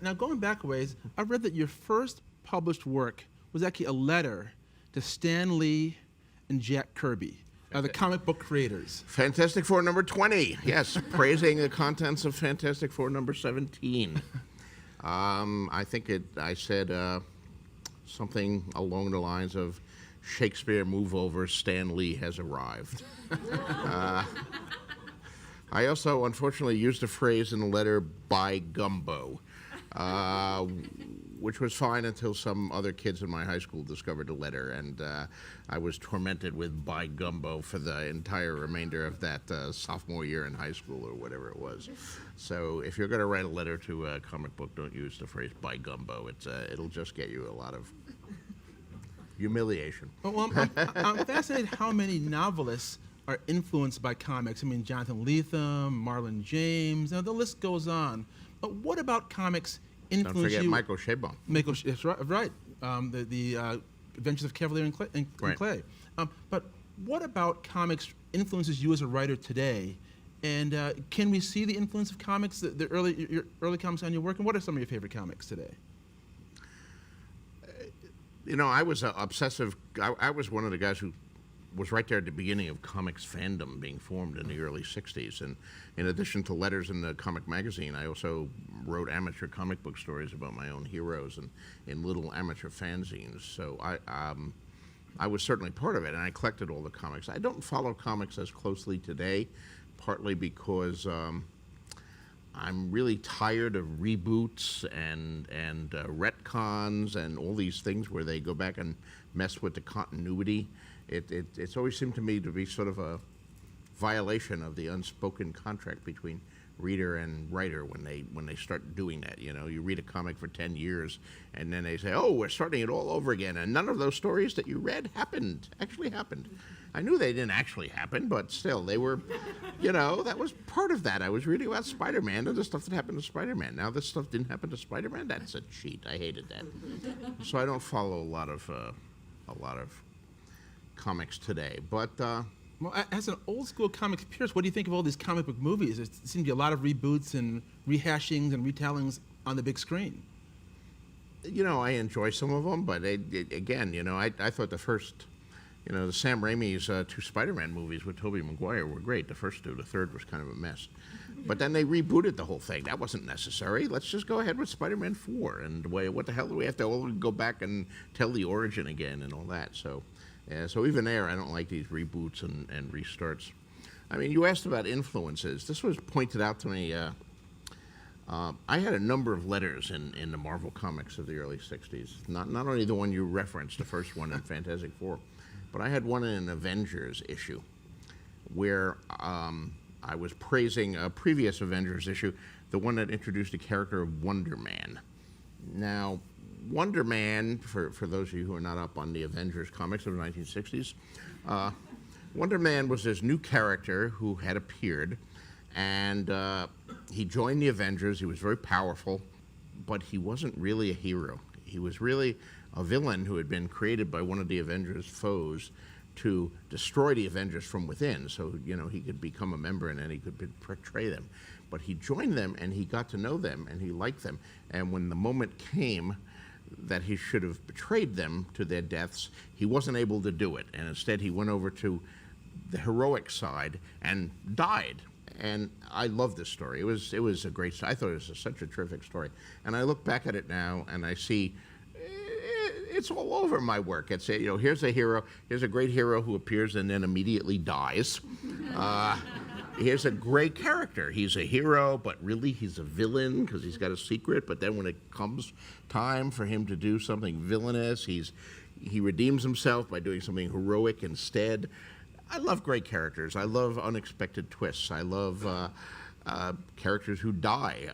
Now, going back a ways, I read that your first published work was actually a letter to Stan Lee and Jack Kirby, the comic book creators. Fantastic Four number 20, yes, praising the contents of Fantastic Four number 17. I think I said something along the lines of Shakespeare move over, Stan Lee has arrived. I also, unfortunately, used a phrase in the letter, by gumbo, which was fine until some other kids in my high school discovered the letter, and I was tormented with by gumbo for the entire remainder of that sophomore year in high school or whatever it was. So if you're going to write a letter to a comic book, don't use the phrase by gumbo. It'll just get you a lot of humiliation. Well, I'm fascinated how many novelists are influenced by comics. I mean, Jonathan Lethem, Marlon James, the list goes on. But what about comics influence you? Don't forget Michael Chabon. That's right. The Adventures of Cavalier and Clay. But what about comics influences you as a writer today? And can we see the influence of comics, your early comics on your work? And what are some of your favorite comics today? I was obsessive. I was one of the guys who was right there at the beginning of comics fandom being formed in the early 60s. And in addition to letters in the comic magazine, I also wrote amateur comic book stories about my own heroes and in little amateur fanzines. So I was certainly part of it, and I collected all the comics. I don't follow comics as closely today, partly because I'm really tired of reboots and retcons and all these things where they go back and mess with the continuity. It's always seemed to me to be sort of a violation of the unspoken contract between reader and writer when they start doing that. You read a comic for 10 years and then they say, oh, we're starting it all over again, and none of those stories that you read actually happened. I knew they didn't actually happen, but still, they were, that was part of that. I was reading about Spider-Man and the stuff that happened to Spider-Man. Now this stuff didn't happen to Spider-Man? That's a cheat. I hated that. So I don't follow a lot of comics today. But well, as an old school comics purist, what do you think of all these comic book movies? There seems to be a lot of reboots and rehashings and retellings on the big screen. I enjoy some of them, but again, I thought the first, the Sam Raimi's 2 Spider-Man movies with Tobey Maguire were great. The first 2, the third was kind of a mess. But then they rebooted the whole thing. That wasn't necessary. Let's just go ahead with Spider-Man 4. And what the hell do we have to all go back and tell the origin again and all that? So even there, I don't like these reboots and restarts. I mean, you asked about influences. This was pointed out to me. I had a number of letters in the Marvel comics of the early 60s. Not only the one you referenced, the first one in Fantastic Four, but I had one in an Avengers issue where I was praising a previous Avengers issue, the one that introduced the character of Wonder Man. Now, Wonder Man, for those of you who are not up on the Avengers comics of the 1960s, Wonder Man was this new character who had appeared, and he joined the Avengers. He was very powerful, but he wasn't really a hero. He was really a villain who had been created by one of the Avengers' foes to destroy the Avengers from within, so he could become a member and then he could betray them. But he joined them and he got to know them and he liked them. And when the moment came that he should have betrayed them to their deaths, he wasn't able to do it. And instead he went over to the heroic side and died. And I love this story. It was a great story. I thought it was such a terrific story. And I look back at it now and I see it's all over my work. It's here's a hero, here's a great hero who appears and then immediately dies. Here's a great character. He's a hero, but really he's a villain because he's got a secret. But then when it comes time for him to do something villainous, he redeems himself by doing something heroic instead. I love great characters. I love unexpected twists. I love characters who die.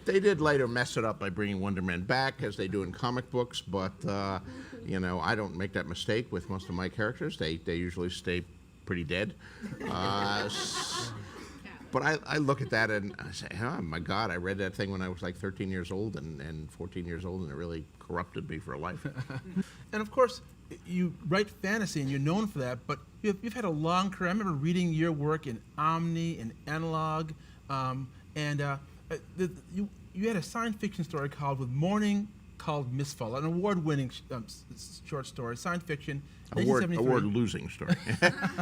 They did later mess it up by bringing Wonder Man back, as they do in comic books, but I don't make that mistake with most of my characters. They usually stay pretty dead. But I look at that and I say, oh my God, I read that thing when I was like 13 years old and 14 years old, and it really corrupted me for life. And of course, you write fantasy and you're known for that, but you've had a long career. I remember reading your work in Omni and Analog. You had a science fiction story called With Morning called Mistfall, an award-winning short story, science fiction. Award-losing story.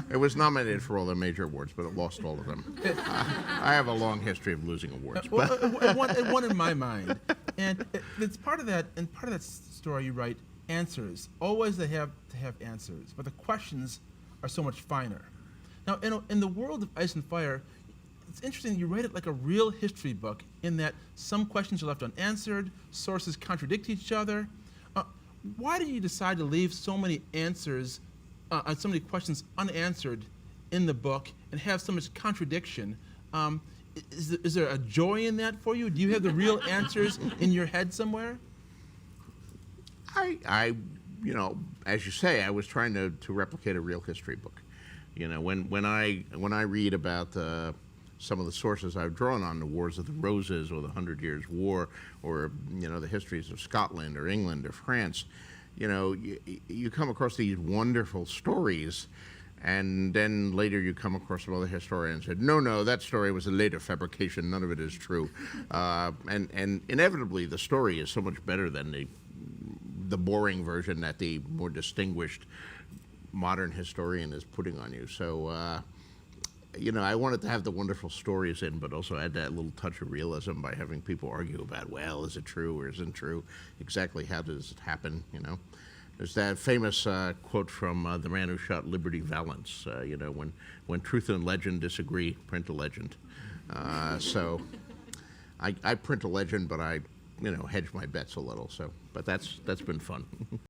It was nominated for all the major awards, but it lost all of them. I have a long history of losing awards. Well, it won in my mind, and it's part of that. And part of that story, you write answers. Always they have to have answers, but the questions are so much finer. Now, in the world of Ice and Fire, it's interesting you write it like a real history book in that some questions are left unanswered, sources contradict each other. Why did you decide to leave so many answers, so many questions unanswered in the book and have so much contradiction? Is there a joy in that for you? Do you have the real answers in your head somewhere? As you say, I was trying to replicate a real history book. When I read about some of the sources I've drawn on, the Wars of the Roses or the 100 Years' War, or the histories of Scotland or England or France, you come across these wonderful stories, and then later you come across some other historians who said, no, that story was a later fabrication, none of it is true. And inevitably the story is so much better than the boring version that the more distinguished modern historian is putting on you. So, I wanted to have the wonderful stories in, but also add that little touch of realism by having people argue about, well, is it true or isn't true? Exactly how does it happen, There's that famous quote from the man who shot Liberty Valance, when truth and legend disagree, print a legend. So I print a legend, but I hedge my bets a little. But that's been fun.